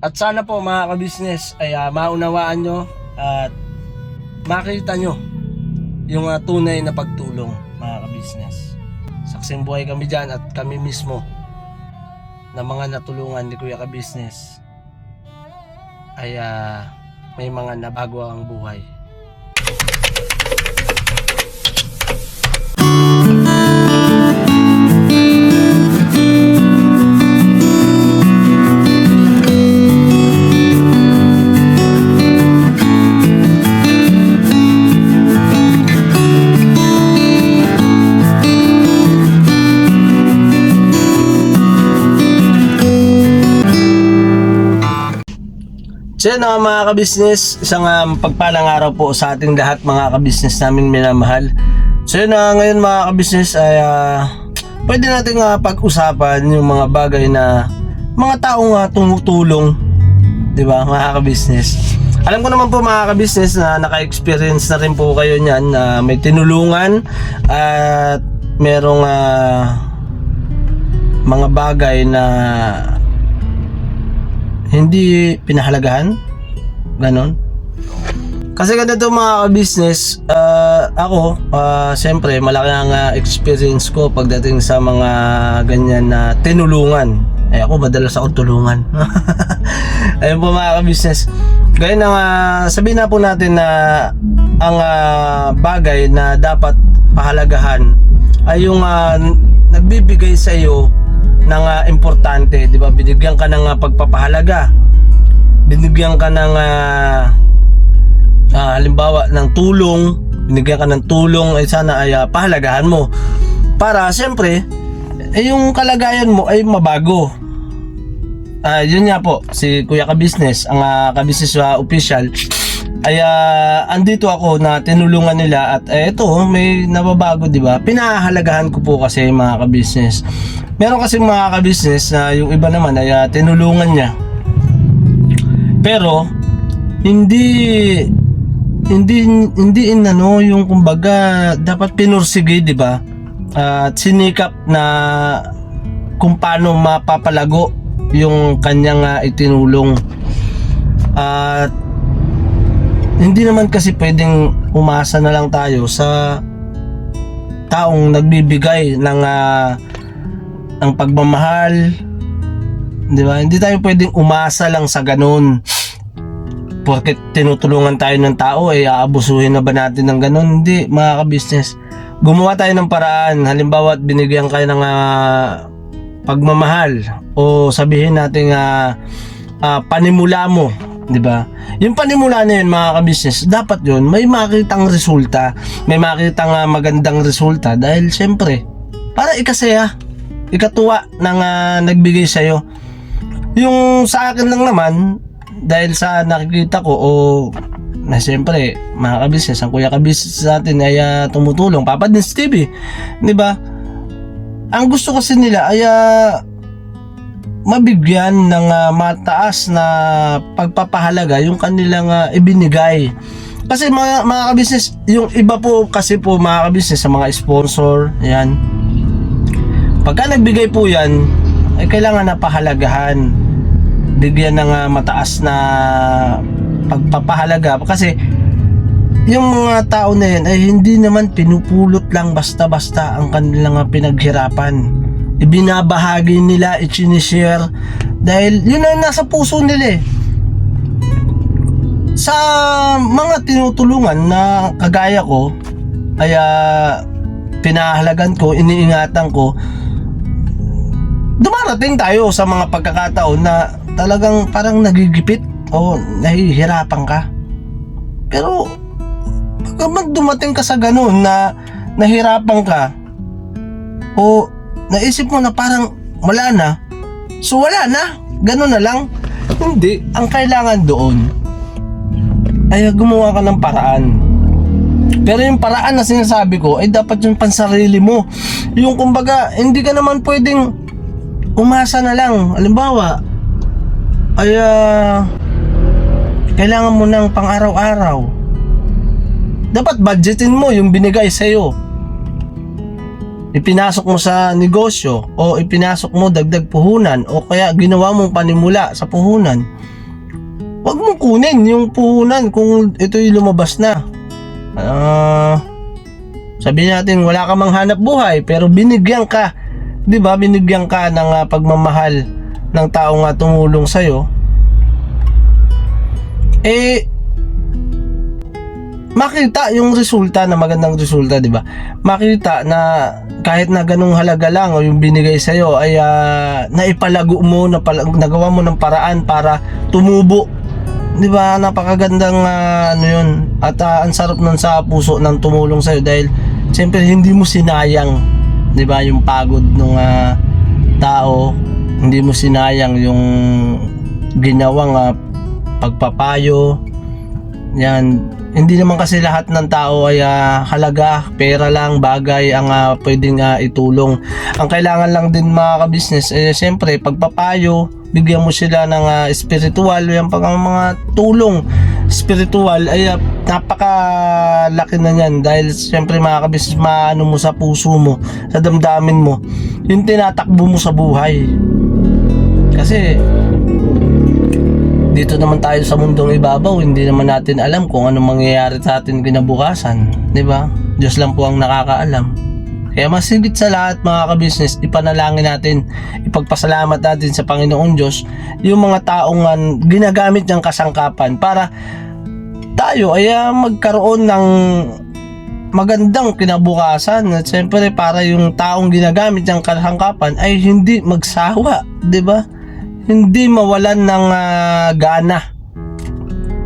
At sana po mga kabisnes ay maunawaan nyo at makita nyo yung tunay na pagtulong mga kabisnes. Saksing buhay kami dyan at kami mismo na mga natulungan ni Kuya Kabisnes ay may mga nabago ang buhay. So yun mga kabisnes, isang pagpalang araw po sa ating lahat mga kabisnes namin minamahal. So yun ngayon mga kabisnes ay pwede natin pag-usapan yung mga bagay na mga taong tumutulong, di ba mga kabisnes. Alam ko naman po mga kabisnes na naka-experience na rin po kayo niyan na may tinulungan at merong mga bagay na hindi pinahalagahan, ganon. Kasi ganito mga ka-business, ako, siyempre malaki ang experience ko pagdating sa mga ganyan na tinulungan. Ako madalas ako tulungan. Ayun po mga ka-business. Gaya na sabihin na po natin na ang bagay na dapat pahalagahan ay yung nagbibigay sa iyo ng importante, di ba? Binigyan ka ng pagpapahalaga, binigyan ka ng halimbawa ng tulong, binigyan ka ng tulong, ay sana ay pahalagahan mo para siyempre yung kalagayan mo ay mabago. Yun nga po, si Kuya Kabisnes, ang Kabisnes official ay andito ako na tinulungan nila at ito may nababago, di ba? Pinahalagahan ko po kasi mga kabisnes. Meron kasi mga kabisnes na yung iba naman ay tinulungan niya. Pero hindi inano yung kumbaga dapat pinursige, di ba? At sinikap na kung paano mapapalago yung kanyang itinulong. At hindi naman kasi pwedeng umasa na lang tayo sa taong nagbibigay ng pagmamahal, di ba? Hindi tayo pwedeng umasa lang sa ganun. Porket tinutulungan tayo ng tao, aabusuhin na ba natin ng ganun? Hindi, mga ka-business. Gumawa tayo ng paraan. Halimbawa, binigyan kayo ng pagmamahal o sabihin natin panimula mo, di ba? Yung panimula na yun mga ka-business, dapat yun may makitang resulta, may makitang magandang resulta dahil syempre para ikasaya, ikatuwa ng nagbigay sa'yo. Yung sa akin lang naman, dahil sa nakikita ko na siyempre mga kabisnes, ang Kuya Kabisnes sa atin ay tumutulong, Papa Dins TV, di ba? Ang gusto kasi nila ay mabigyan ng mataas na pagpapahalaga yung kanilang ibinigay. Kasi mga kabisnes, yung iba po kasi po mga kabisnes sa mga sponsor, yan. Pagka nagbigay po yan, ay kailangan na pahalagahan. Bigyan ng mataas na pagpapahalaga. Kasi yung mga tao na yan ay hindi naman pinupulot lang basta-basta ang kanilang pinaghirapan. Ibinabahagi nila, i-share dahil yun ang nasa puso nila. Sa mga tinutulungan na kagaya ko ay pinahalagan ko, iniingatan ko. Dumarating tayo sa mga pagkakataon na talagang parang nagigipit o nahihirapan ka. Pero pag dumating ka sa ganun na nahirapan ka o naisip mo na parang wala na, so wala na, ganun na lang. Hindi, ang kailangan doon ay gumawa ka ng paraan. Pero yung paraan na sinasabi ko ay dapat yung pansarili mo. Yung kumbaga, hindi ka naman pwedeng umasa na lang. Halimbawa ay kailangan mo ng pang-araw-araw. Dapat budgetin mo yung binigay sa'yo. ipinasok mo sa negosyo o ipinasok mo dagdag puhunan o kaya ginawa mong panimula sa puhunan, wag mong kunin yung puhunan kung ito'y lumabas na. Sabihin natin wala ka mang hanap buhay pero binigyan ka, 'di ba? Binigyan ka ng pagmamahal ng taong tumulong sa iyo. Makita yung resulta na magandang resulta, 'di ba? Makita na kahit na ganung halaga lang o yung binigay sa iyo ay naipalago mo, nagawa mo ng paraan para tumubo. 'Di ba? Napakagandang ano 'yun. At ang sarap nun sa puso ng tumulong sa iyo dahil siyempre hindi mo sinayang, 'di ba, yung pagod ng tao, hindi mo sinayang yung ginawang pagpapayo. Yan. Hindi naman kasi lahat ng tao ay halaga, pera lang, bagay ang pwedeng itulong. Ang kailangan lang din mga ka-business, siyempre pagpapayo, bigyan mo sila ng spiritual, yung mga tulong spiritual ay napakalaki na yan dahil siyempre mga ka-business, maano mo sa puso mo, sa damdamin mo, yung tinatakbo mo sa buhay. Kasi dito naman tayo sa mundong ibabaw, hindi naman natin alam kung anong mangyayari sa atin kinabukasan, 'di ba? Diyos lang po ang nakakaalam. Kaya mas higit sa lahat mga ka-business, ipanalangin natin, ipagpasalamat natin sa Panginoong Diyos yung mga taong ginagamit niyang kasangkapan para tayo ay magkaroon ng magandang kinabukasan at siyempre para yung taong ginagamit niyang kasangkapan ay hindi magsawa, 'di ba? Hindi mawalan ng gana.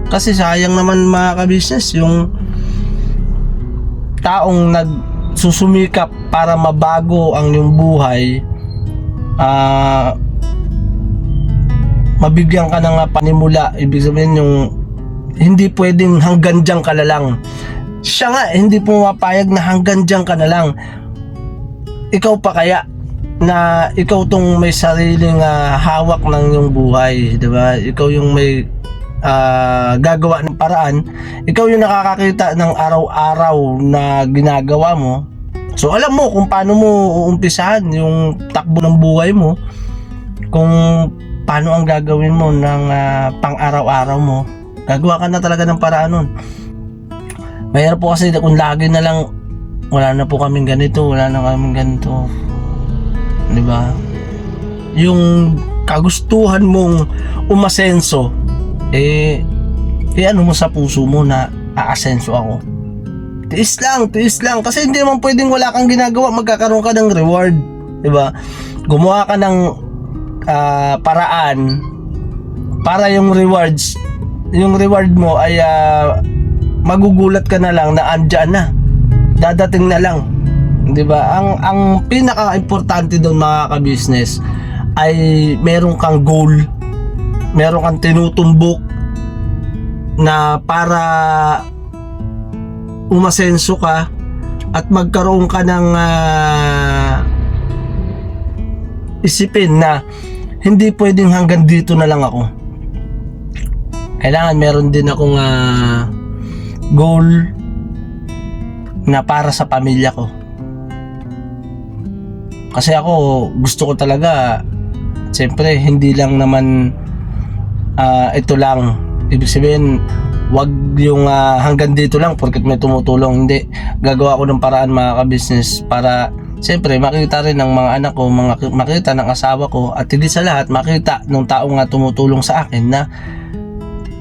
Kasi sayang naman mga ka-business yung taong nagsusumikap para mabago ang iyong buhay, mabigyan ka ng panimula. Ibig sabihin yung hindi pwedeng hanggang diyan ka na lang. Siya nga hindi pumapayag na hanggang diyan ka na lang. Ikaw pa kaya na ikaw tong may sariling hawak ng iyong buhay, 'di ba? Ikaw yung may gagawa ng paraan, ikaw yung nakakakita ng araw-araw na ginagawa mo. So alam mo kung paano mo uumpisahan yung takbo ng buhay mo, kung paano ang gagawin mo ng pang-araw-araw mo. Gagawa ka na talaga ng paraan nun. Mahirap po kasi kung lagi na lang wala na po kaming ganito, wala na kaming ganito, 'di ba? Yung kagustuhan mong umasenso ano mo sa puso mo na aasenso ako. Tiis lang kasi hindi naman pwedeng wala kang ginagawa, magkakaroon ka ng reward, 'di ba? Gumawa ka ng paraan para yung reward mo ay magugulat ka na lang na andyan na. Dadating na lang. 'Di ba? Ang pinaka-importante doon mga ka-business ay meron kang goal, meron kang tinutumbok na para umasenso ka at magkaroon ka ng isipin na hindi pwedeng hanggang dito na lang ako. Kailangan meron din akong goal na para sa pamilya ko. Kasi ako gusto ko talaga, siyempre hindi lang naman ito lang, ibig sabihin wag yung hanggang dito lang porket may tumutulong. Hindi, gagawa ko ng paraan mga ka-business para siyempre makita rin ng mga anak ko, makita ng asawa ko, at higit sa lahat makita ng taong tumutulong sa akin na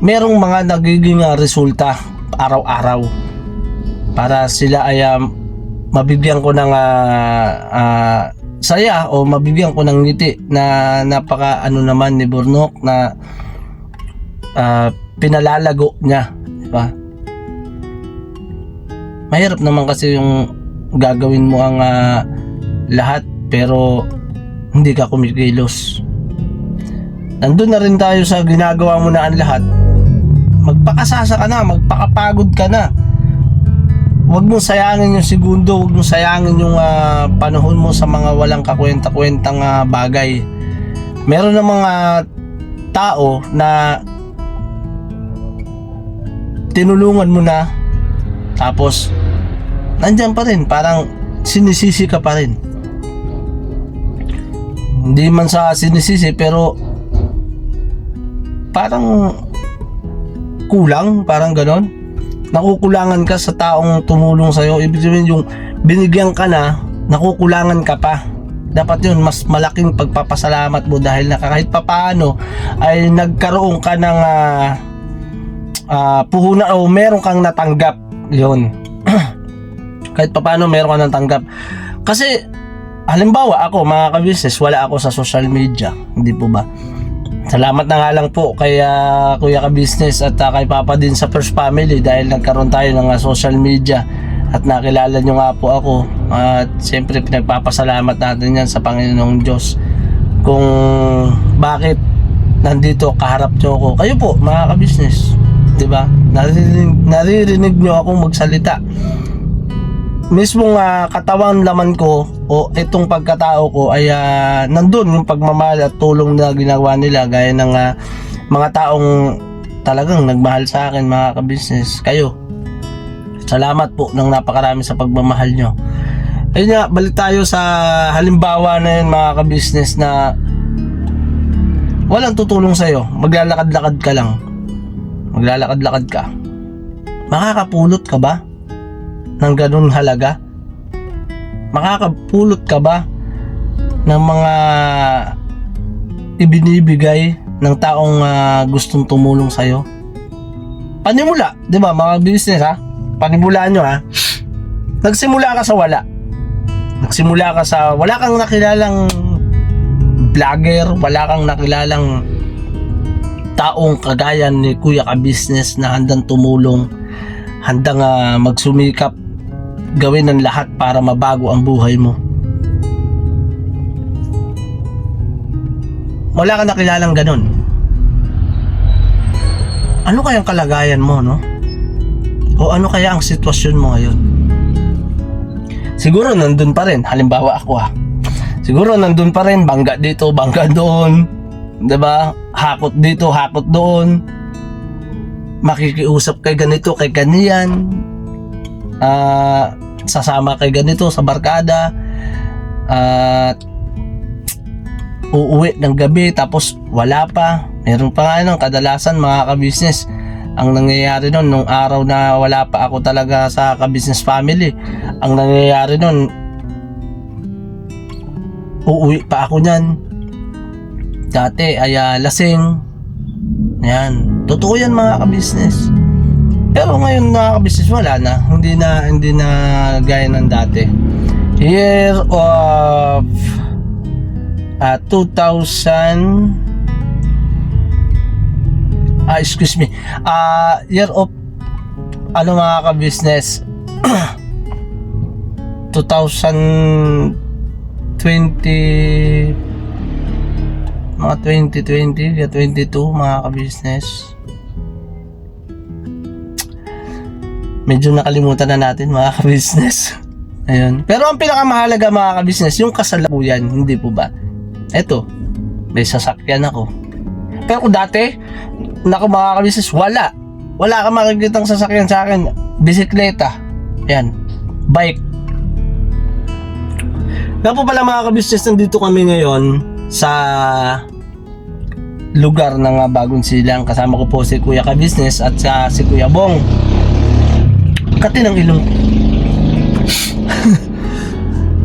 merong mga nagiging resulta araw-araw para sila ay mabigyan ko ng saya o mabigyan ko ng ngiti na napaka naman ni Bornok na pinalalago niya, di ba? Mahirap naman kasi yung gagawin mo ang lahat pero hindi ka kumikilos. Nandun na rin tayo sa ginagawa mo na ang lahat. Magpakasasa ka na, magpakapagod ka na. Huwag mong sayangin yung segundo, huwag mong sayangin yung panahon mo sa mga walang kakwenta-kwentang bagay. Meron ng mga tao na tinulungan mo na tapos nandyan pa rin, parang sinisisi ka pa rin. Hindi man sa sinisisi, pero parang kulang, parang ganon. Nakukulangan ka sa taong tumulong sa'yo. Ibig sabihin yung binigyan ka na, nakukulangan ka pa. Dapat yun, mas malaking pagpapasalamat mo dahil na kahit papaano ay nagkaroon ka ng puhunan o meron kang natanggap. Yun. Kahit papaano meron ka natanggap. Kasi halimbawa ako, mga ka-business, wala ako sa social media, hindi po ba? Salamat na nga lang po kay Kuya ka-business at kay Papa din sa First Family dahil nagkaroon tayo ng social media at nakilala nyo nga po ako. At siyempre pinagpapasalamat natin yan sa Panginoong Diyos kung bakit nandito kaharap nyo ako. Kayo po, mga ka-business, diba? Naririnig nyo akong magsalita. Mismong katawan laman ko o itong pagkatao ko ay nandun yung pagmamahal at tulong na ginagawa nila gaya ng mga taong talagang nagmahal sa akin, mga ka-business. Kayo, salamat po ng napakarami sa pagmamahal nyo. Ayun nga, balik tayo sa halimbawa na yun, mga ka-business, na walang tutulong sa'yo, maglalakad-lakad ka lang, maglalakad-lakad ka, makakapulot ka ba ng ganun halaga? Makakapulot ka ba ng mga ibinibigay ng taong gustong tumulong sa'yo? Panimula, di ba mga business ha? Panimulaan nyo ha? Nagsimula ka sa wala. Nagsimula ka sa wala kang nakilalang vlogger, wala kang nakilalang taong kagaya ni Kuya ka-business na handang tumulong, handang magsumikap, gawin ng lahat para mabago ang buhay mo. Wala ka nakilalang ganun. Ano kayang kalagayan mo, no? O ano kaya ang sitwasyon mo ngayon? Siguro nandun pa rin. Halimbawa ako siguro nandun pa rin, bangga dito, bangga doon, 'di ba? Hakot dito, hakot doon. Makikiusap kay ganito, kay ganiyan. Sasama kay ganito sa barkada. Uuwi ng gabi tapos wala pa. Meron pa nga nun, kadalasan mga ka-business, ang nangyayari nun, nung araw na wala pa ako talaga sa ka-business family, ang nangyayari nun, uuwi pa ako nyan. Dati ay lasing. Yan, totoo yan mga ka-business. Pero ngayon mga ka-business, wala na. Hindi na gaya ng dati. Year of 2000 year of mga ka-business 2020, mga 2020 22 mga ka-business. Medyo nakalimutan na natin mga ka-business. Ayun. Pero ang pinakamahalaga mga ka-business, yung kasalukuyan, hindi po ba? Eto, may sasakyan ako. Pero kung dati, naku mga ka-business, wala kang makikitang sasakyan sa akin. Bisikleta, yan, bike. Nga po pala mga ka-business, nandito kami ngayon sa lugar ng Bagong Silang. Kasama ko po si Kuya ka-business at si Kuya Bong. Kati ng ilong.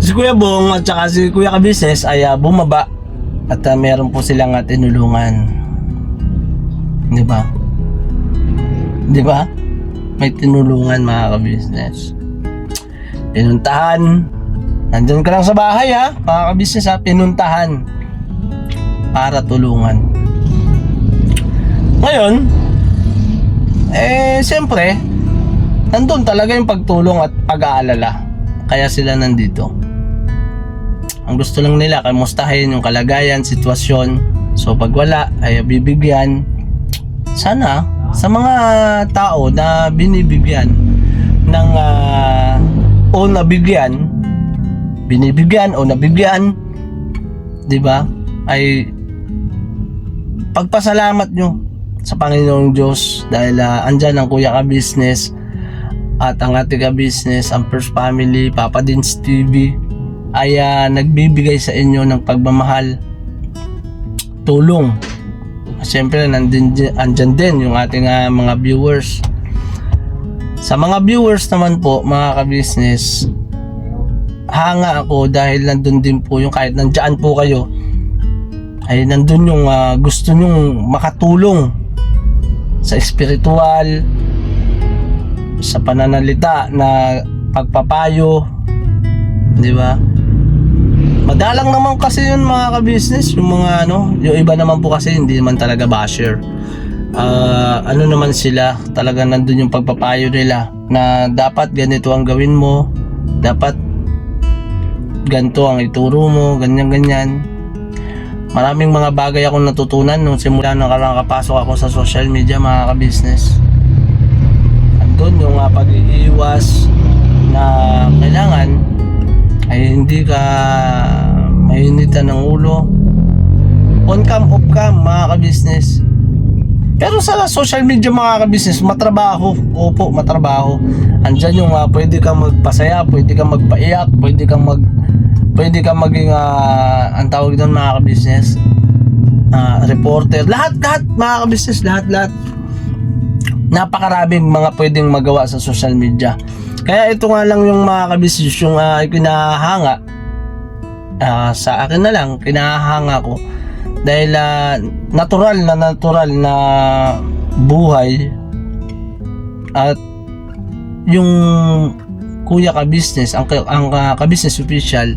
Si Kuya Bong at saka si Kuya ka-business ay bumaba at meron po silang tinulungan. Di ba? May tinulungan mga ka-business. Pinuntahan. Nandun ka lang sa bahay mga ka-business pinuntahan para tulungan. Ngayon, siyempre, nandun talaga yung pagtulong at pag-aalala. Kaya sila nandito. Ang gusto lang nila, kamustahin yung kalagayan, sitwasyon. So pag wala, ay bibigyan. Sana sa mga tao na binibigyan ng binibigyan o nabigyan, 'di ba? Ay pagpasalamat nyo sa Panginoong Diyos dahil andyan ang Kuya ka-business at ang ating ka-business, ang First Family, Papa Dins TV ay nagbibigay sa inyo ng pagmamahal, tulong. Siyempre andyan din yung ating mga viewers. Sa mga viewers naman po, mga ka-business, hanga ako dahil nandun din po yung kahit nandyan po kayo, ay nandun yung gusto nyong makatulong sa espiritual, sa pananalita na pagpapayo, di ba? Madalang naman kasi yun, mga ka-business, yung mga yung iba naman po kasi hindi naman talaga basher. Naman sila, talaga nandun yung pagpapayo nila na dapat ganito ang gawin mo, dapat ganito ang ituro mo, ganyan. Maraming mga bagay akong natutunan nung simula nang nakapasok ako sa social media, mga ka-business. Andun yung pag-iiwas na kailangan ay hindi ka mainitan ng ulo, on cam, off cam, mga ka-business. Pero sa social media, mga ka-business, matrabaho. Opo, matrabaho. Andyan yung pwede kang magpasaya, pwede kang magpaiyak, pwede kang maging ang tawag doon, mga ka-business, reporter, lahat mga ka-business, lahat napakaraming mga pwedeng magawa sa social media. Kaya ito nga lang yung mga ka-business yung kinahanga sa akin na lang, kinahanga ko dahil natural na buhay at yung kuya ka-business, ang ka-business official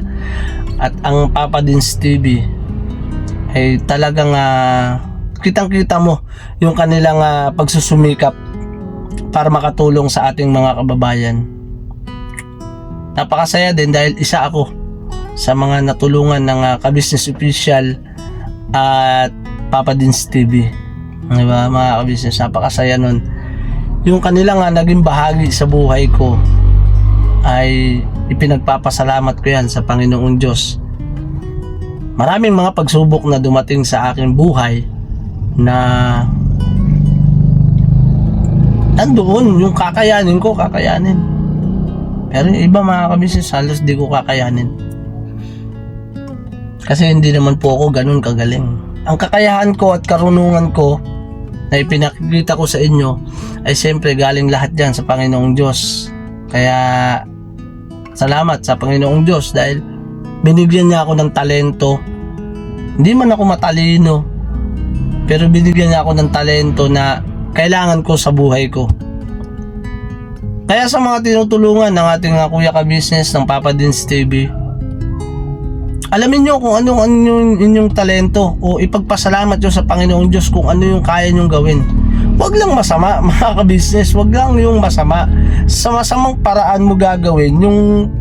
at ang Papa Dins TV ay talagang kitang-kita mo yung kanilang pagsusumikap para makatulong sa ating mga kababayan. Napakasaya din dahil isa ako sa mga natulungan ng ka-business official at Papa Dins TV. Diba, mga ka-business, napakasaya nun. Yung kanilang naging bahagi sa buhay ko ay ipinagpapasalamat ko yan sa Panginoong Diyos. Maraming mga pagsubok na dumating sa aking buhay na nandoon yung kakayanin. Pero yung iba, mga ka-business, halos di ko kakayanin. Kasi hindi naman po ako ganun kagaling. Ang kakayahan ko at karunungan ko na ipinakikita ko sa inyo ay siyempre galing lahat yan sa Panginoong Diyos. Kaya salamat sa Panginoong Diyos dahil binigyan niya ako ng talento. Hindi man ako matalino, pero binigyan niya ako ng talento na kailangan ko sa buhay ko. Kaya sa mga tinutulungan ng ating kuya ka-business ng Papa Dins TV, alamin nyo kung ano yung inyong talento o ipagpasalamat nyo sa Panginoong Diyos kung ano yung kaya nyong gawin. Huwag lang masama, mga ka-business, huwag lang yung masama. Sa masamang paraan mo gagawin yung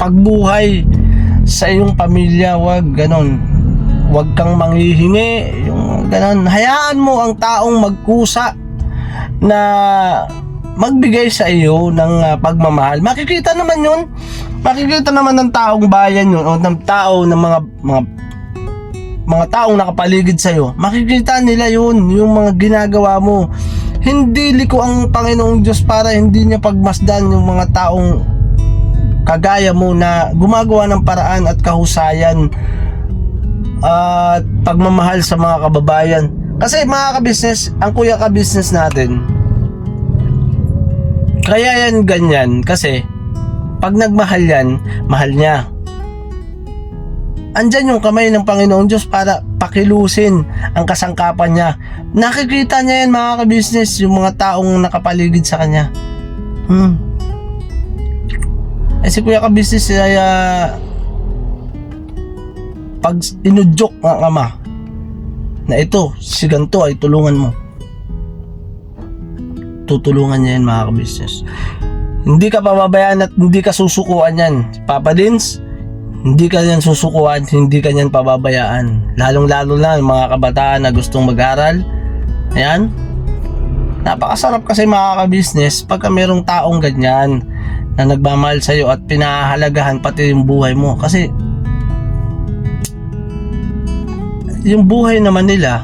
pagbuhay sa iyong pamilya, huwag ganon. Huwag kang manghihingi, yung ganon. Hayaan mo ang taong magkusa na magbigay sa iyo ng pagmamahal. Makikita naman yun. Makikita naman ng taong bayan yun o ng tao, ng mga taong nakapaligid sa iyo. Makikita nila yun, yung mga ginagawa mo. Hindi liko ang Panginoong Diyos para hindi niya pagmasdan yung mga taong kagaya mo na gumagawa ng paraan at kahusayan at pagmamahal sa mga kababayan. Kasi mga ka-business, ang kuya ka-business natin, kaya yan ganyan kasi pag nagmahal yan, mahal niya. Andyan yung kamay ng Panginoong Diyos para pakilusin ang kasangkapan niya. Nakikita niya yan, mga ka-business, yung mga taong nakapaligid sa kanya. Si kuya ka-business ay pag inudyok ng ama na ito, si ganito ay tulungan mo, tutulungan niya yan, mga ka-business. Hindi ka pababayaan at hindi ka susukuan yan. Papa Dins, hindi ka yan susukuan, hindi ka yan pababayaan. Lalong-lalo na yung mga kabataan na gustong mag-aral. Ayan. Napakasarap kasi, mga ka-business, pagka merong taong ganyan na nagmamahal sa'yo at pinahahalagahan pati yung buhay mo. Kasi yung buhay naman nila,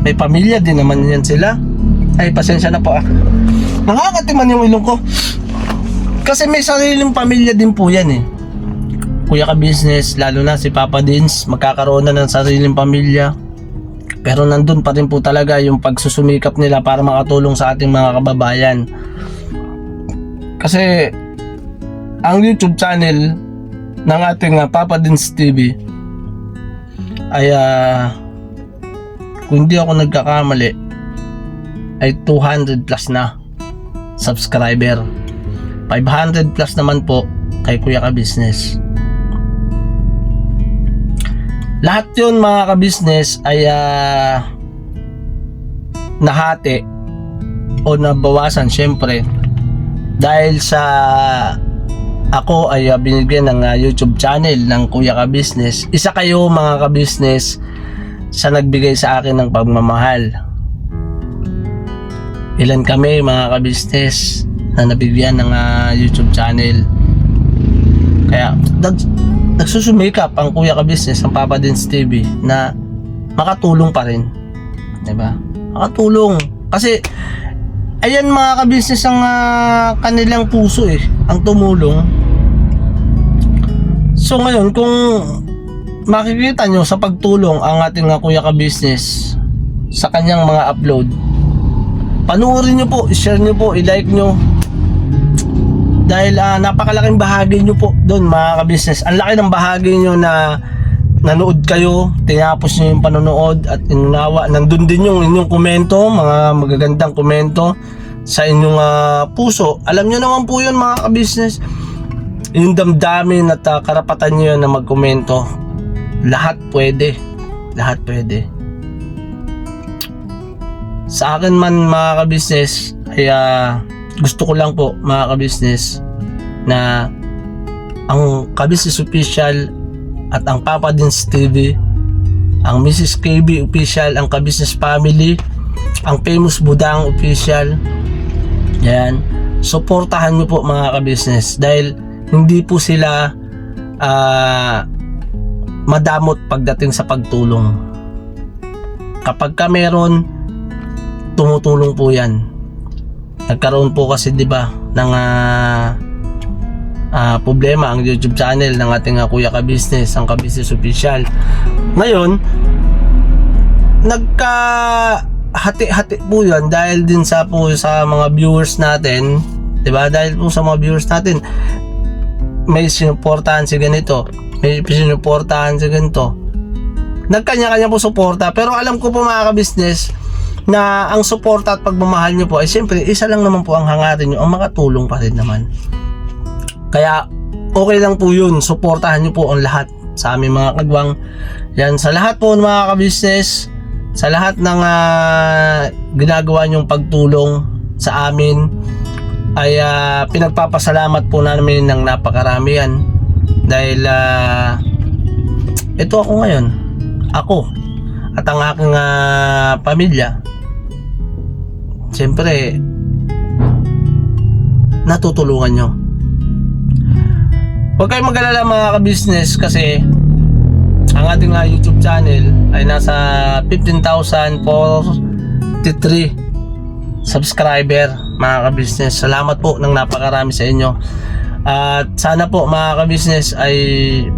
may pamilya din naman yan sila. Ay, pasensya na po ah. Nakakatiman yung ilong ko. Kasi may sariling pamilya din po yan eh. Kuya Ka Business, lalo na si Papa Dins, magkakaroon na ng sariling pamilya. Pero nandun pa rin po talaga yung pagsusumikap nila para makatulong sa ating mga kababayan. Kasi ang YouTube channel ng ating Papa Dins TV ay kung hindi ako nagkakamali ay 200 plus na subscriber. 500 plus naman po kay Kuya Ka Business. Lahat yun mga ka-business ay nahati o nabawasan syempre dahil sa ako ay binigyan ng YouTube channel ng Kuya Ka Business. Isa kayo mga ka-business sa nagbigay sa akin ng pagmamahal. Ilan kami mga ka-business na nabigyan ng YouTube channel. Kaya nagsusumikap ang Kuya Ka Business, ang Papa Dins TV na makatulong pa rin. Diba? Makatulong. Kasi ayan mga ka-business ang kanilang puso eh, ang tumulong. So ngayon kung makikita nyo sa pagtulong ang ating Kuya Ka Business sa kanyang mga upload, panoorin nyo po, i-share nyo po, i-like nyo. Dahil napakalaking bahagi nyo po doon mga ka-business. Ang laki ng bahagi nyo na nanood kayo, tinapos nyo yung panonood at inunawa. Nandun din yung inyong komento, mga magagandang komento sa inyong puso. Alam nyo naman po yun mga ka-business. Yung damdamin at karapatan nyo yun na magkomento. Lahat pwede. Lahat pwede. Sa akin man mga ka-business ay gusto ko lang po mga ka-business na ang Ka-Business Official at ang Papa Dins TV, ang Mrs. KB Official, ang Ka-Business Family, ang Famous Budang Official, yan, suportahan nyo po mga ka-business dahil hindi po sila madamot pagdating sa pagtulong. Kapag ka meron, tumutulong po yan. Nagkaroon po kasi 'di ba ng problema ang YouTube channel ng ating Kuya Ka Business, ang Ka-Business Official. Ngayon, nagka-hati-hati po 'yan dahil din sa mga viewers natin, 'di ba? Dahil po sa mga viewers natin, may sinuportahan si ganito, may sinuportahan si ganito. Nagkanya-kanya po suporta, pero alam ko po mga ka-business na ang suporta at pagmamahal nyo po ay siyempre isa lang naman po ang hangarin nyo, ang makatulong pa rin naman. Kaya okay lang po yun, suportahan nyo po ang lahat sa aming mga kagwang. Yan, sa lahat po ng mga ka-business, sa lahat ng ginagawa nyong pagtulong sa amin ay pinagpapasalamat po namin ng napakarami yan. Dahil ito ako ngayon, ako at ang aking pamilya, siyempre natutulungan nyo. Huwag kayong mag-alala mga ka-business kasi ang ating YouTube channel ay nasa 15,043 subscriber mga ka-business. Salamat po ng napakarami sa inyo. At sana po mga ka-business ay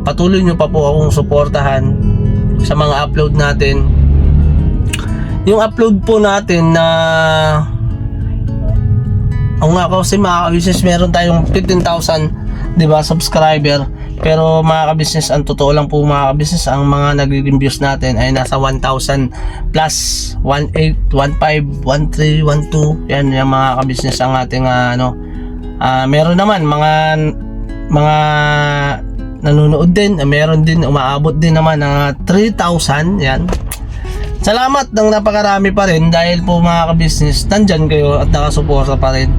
patuloy nyo pa po akong suportahan sa mga upload natin. Yung upload po natin na kasi mga ka-business meron tayong 15,000 'di ba subscriber, pero mga ka-business ang totoo lang po mga ka-business ang mga nagiging views natin ay nasa 1,000 plus 18, 15, 13, 12 yan yung mga ka-business ang ating meron naman mga nanonood din, meron din umaabot din naman ng 3,000 yan. Salamat ng napakarami pa rin dahil po mga ka-business nandyan kayo at nakasuporta pa rin.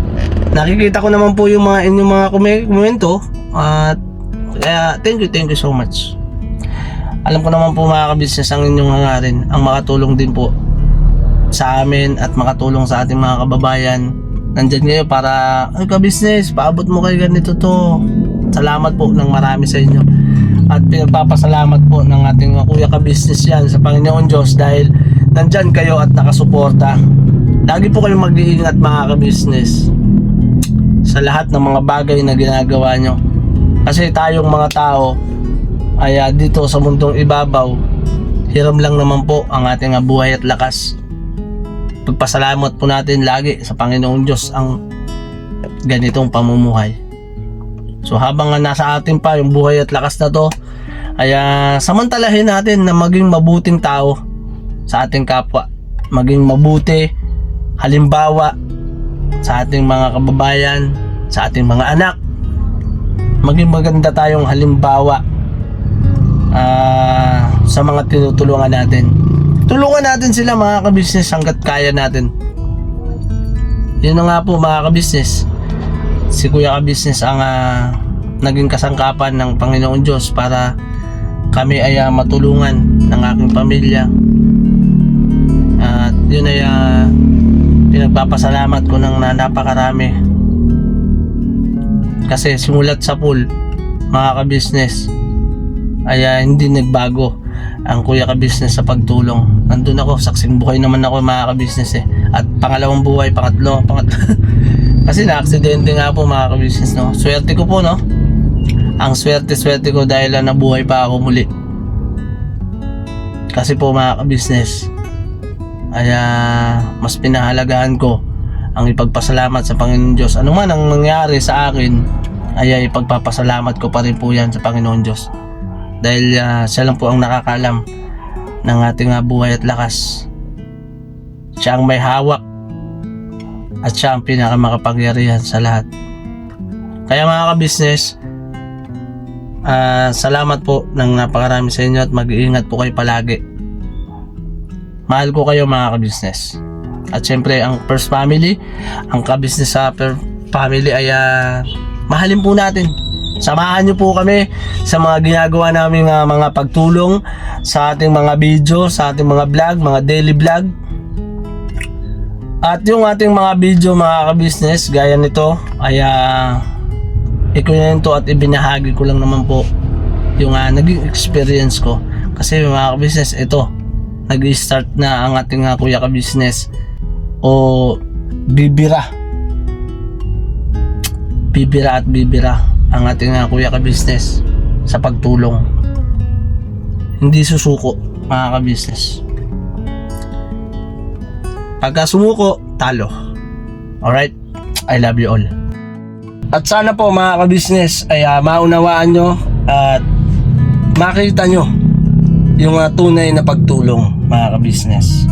Nakikita ko naman po yung inyong mga komento at kaya thank you so much. Alam ko naman po mga ka-business ang inyong hangarin ang makatulong din po sa amin at makatulong sa ating mga kababayan. Nandyan kayo para ka-business, paabot mo kayo ganito to. Salamat po ng marami sa inyo. At pinagpapasalamat po ng ating Kuya Ka Business yan sa Panginoon Diyos dahil nandyan kayo at nakasuporta. lagi po kayong mag-iingat mga ka-business sa lahat ng mga bagay na ginagawa nyo. Kasi tayong mga tao ay dito sa mundong ibabaw, hiram lang naman po ang ating buhay at lakas. Pagpasalamat po natin lagi sa Panginoong Diyos ang ganitong pamumuhay. So habang nasa atin pa yung buhay at lakas na to, ay samantalahin natin na maging mabuting tao sa ating kapwa, maging mabuti halimbawa sa ating mga kababayan, sa ating mga anak, maging maganda tayong halimbawa sa mga tinutulungan natin. Tulungan natin sila mga ka-business hanggat kaya natin. Yun na nga po mga ka-business, si Kuya Ka-business ang naging kasangkapan ng Panginoon Diyos para kami ay matulungan ng aking pamilya. At yun ay pinagpapasalamat ko ng napakarami. Kasi simulat sa pool, mga ka-business, ay hindi nagbago ang Kuya Ka-business sa pagtulong. Nandun ako, saksing buhay naman ako mga ka-business At pangalawang buhay, pangatlo. Kasi na-aksidente nga po mga ka-business, no? Swerte ko po, no? Ang swerte ko dahil nabuhay pa ako muli. Kasi po mga ka-business, ay mas pinahalagahan ko ang ipagpasalamat sa Panginoon Diyos. Ano man ang nangyari sa akin, ay ipagpapasalamat ko pa rin po yan sa Panginoon Diyos. Dahil siya lang po ang nakakaalam ng ating buhay at lakas. Siya ang may hawak at siya ang pinakamakapangyarihan sa lahat. Kaya mga ka-business, salamat po ng napakarami sa inyo at mag-iingat po kayo palagi. Mahal ko kayo mga ka-business. At syempre ang First Family, ang ka-business sa family ay mahalin po natin. Samahan nyo po kami sa mga ginagawa namin mga pagtulong sa ating mga video, sa ating mga vlog, mga daily vlog. At yung ating mga video mga ka-business, gaya nito ay ikunento at ibinahagi ko lang naman po yung naging experience ko. Kasi mga ka-business, ito nag-start na ang ating Kuya Ka-business o bibira at bibira ang ating Kuya Ka-business sa pagtulong. Hindi susuko mga ka-business. Pagka sumuko, talo. Alright? I love you all. At sana po mga ka-business ay maunawaan nyo at makita nyo yung tunay na pagtulong mga ka-business.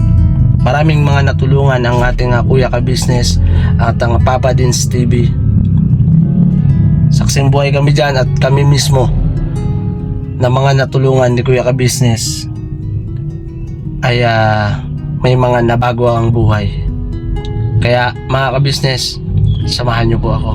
Maraming mga natulungan ang ating Kuya Ka-business at ang Papa Dins TV. Saksing buhay kami dyan at kami mismo na mga natulungan ni Kuya Ka-business ay may mga nabago ang buhay. Kaya mga ka-business, samahan nyo po ako.